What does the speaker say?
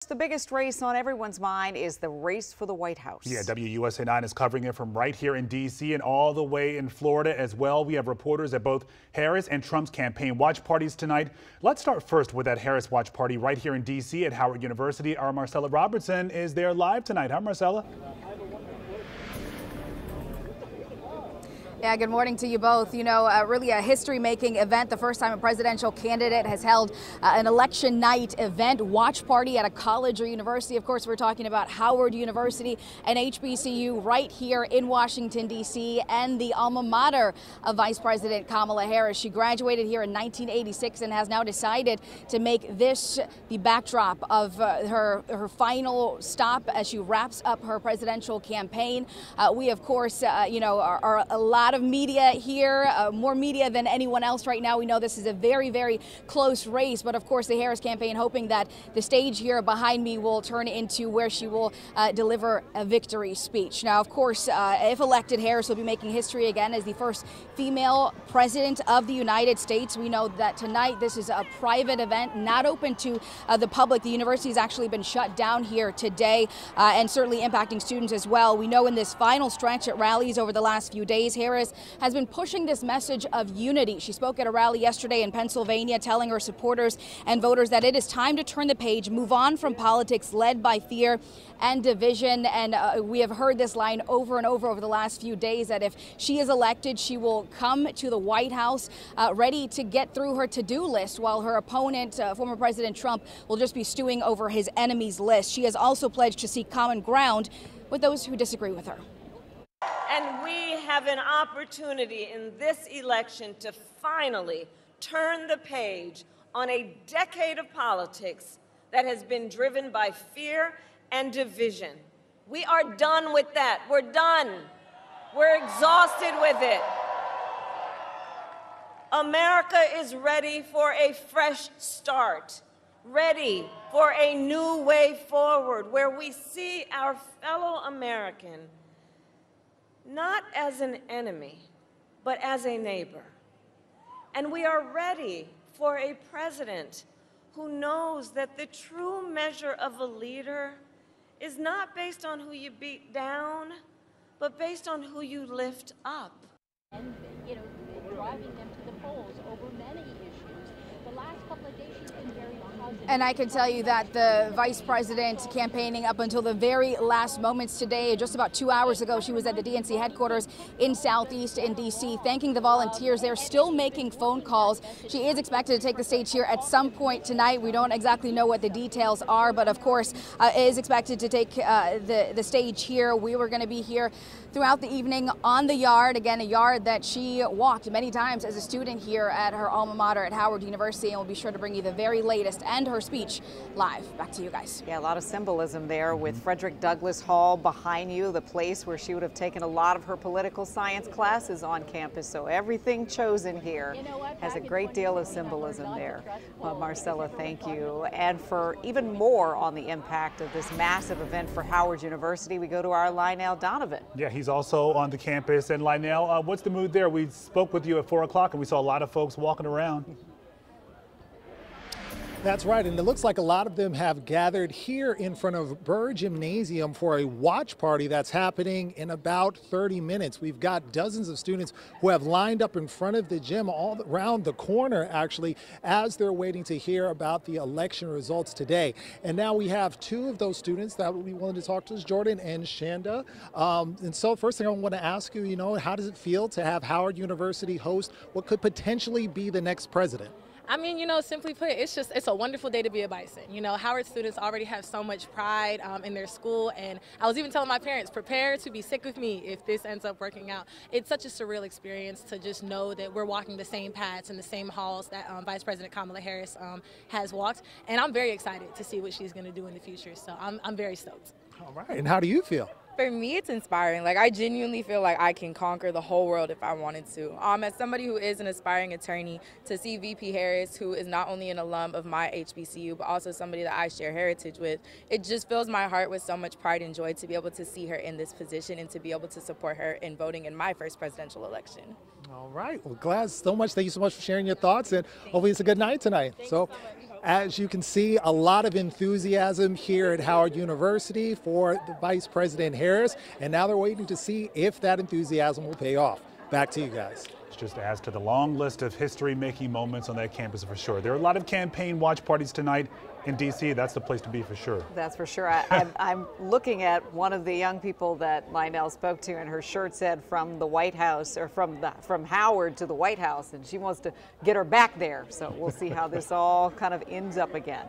The biggest race on everyone's mind is the race for the White House. Yeah, WUSA 9 is covering it from right here in D.C. and all the way in Florida as well. We have reporters at both Harris and Trump's campaign watch parties tonight. Let's start first with that Harris watch party right here in D.C. at Howard University. Our Marcella Robertson is there live tonight. Hi, Marcella. Yeah, good morning to you both. You know, really a history-making event. The first time a presidential candidate has held an election night event, watch party at a college or university. Of course, we're talking about Howard University and HBCU right here in Washington, D.C., and the alma mater of Vice President Kamala Harris. She graduated here in 1986 and has now decided to make this the backdrop of her final stop as she wraps up her presidential campaign. We, of course, are a lot of media here, more media than anyone else right now. We know this is a very, very close race, but of course the Harris campaign hoping that the stage here behind me will turn into where she will deliver a victory speech. Now, of course, if elected, Harris will be making history again as the first female president of the United States. We know that tonight this is a private event, not open to the public. The university has actually been shut down here today and certainly impacting students as well. We know in this final stretch at rallies over the last few days, Harris has been pushing this message of unity. She spoke at a rally yesterday in Pennsylvania, telling her supporters and voters that it is time to turn the page, move on from politics led by fear and division. And we have heard this line over and over the last few days, that if she is elected, she will come to the White House ready to get through her to-do list, while her opponent, former President Trump, will just be stewing over his enemies list. She has also pledged to seek common ground with those who disagree with her. And we have an opportunity in this election to finally turn the page on a decade of politics that has been driven by fear and division. We are done with that. We're done. We're exhausted with it. America is ready for a fresh start, ready for a new way forward where we see our fellow American not as an enemy, but as a neighbor. And we are ready for a president who knows that the true measure of a leader is not based on who you beat down, but based on who you lift up. And, driving them to the polls over many issues. The last couple of days she's been very positive. And I can tell you that the vice president campaigning up until the very last moments today. Just about 2 hours ago, she was at the DNC headquarters in Southeast in D.C., thanking the volunteers. They're still making phone calls. She is expected to take the stage here at some point tonight. We don't exactly know what the details are, but of course is expected to take the stage here. We were going to be here throughout the evening on the Yard, again, a yard that she walked many times as a student here at her alma mater at Howard University, and we'll be sure to bring you the very latest and her speech live. Back to you guys. Yeah, a lot of symbolism there with Frederick Douglass Hall behind you, the place where she would have taken a lot of her political science classes on campus. So everything chosen here has a great deal of symbolism there. Well, Marcella, thank you. And for even more on the impact of this massive event for Howard University, we go to our Lionel Donovan. Yeah, he's also on the campus. And Lionel, what's the mood there? We spoke with you at 4 o'clock and we saw a lot of folks walking around. That's right, and it looks like a lot of them have gathered here in front of Burr Gymnasium for a watch party that's happening in about 30 minutes. We've got dozens of students who have lined up in front of the gym all around the corner, actually, as they're waiting to hear about the election results today. And now we have two of those students that we wanted to talk to us, Jordan and Shanda. And so first thing I want to ask you, how does it feel to have Howard University host what could potentially be the next president? I mean, simply put, it's a wonderful day to be a Bison. Howard students already have so much pride in their school, and I was even telling my parents, prepare to be sick with me if this ends up working out. It's such a surreal experience to just know that we're walking the same paths and the same halls that Vice President Kamala Harris has walked, and I'm very excited to see what she's going to do in the future, so I'm very stoked. All right, and how do you feel? For me, it's inspiring. I genuinely feel like I can conquer the whole world if I wanted to. As somebody who is an aspiring attorney, to see VP Harris, who is not only an alum of my HBCU, but also somebody that I share heritage with, it just fills my heart with so much pride and joy to be able to see her in this position and to be able to support her in voting in my first presidential election. All right. Well, glad so much. Thank you so much for sharing your thoughts, and hopefully it's a good night tonight. Thanks so much. As you can see, a lot of enthusiasm here at Howard University for the Vice President Harris, and now they're waiting to see if that enthusiasm will pay off. Back to you guys. It's just adds to the long list of history-making moments on that campus for sure. There are a lot of campaign watch parties tonight in D.C. That's the place to be for sure. That's for sure. I'm looking at one of the young people that Lionel spoke to, and her shirt said from the White House, or from Howard to the White House, and she wants to get her back there. So we'll see how this all kind of ends up again.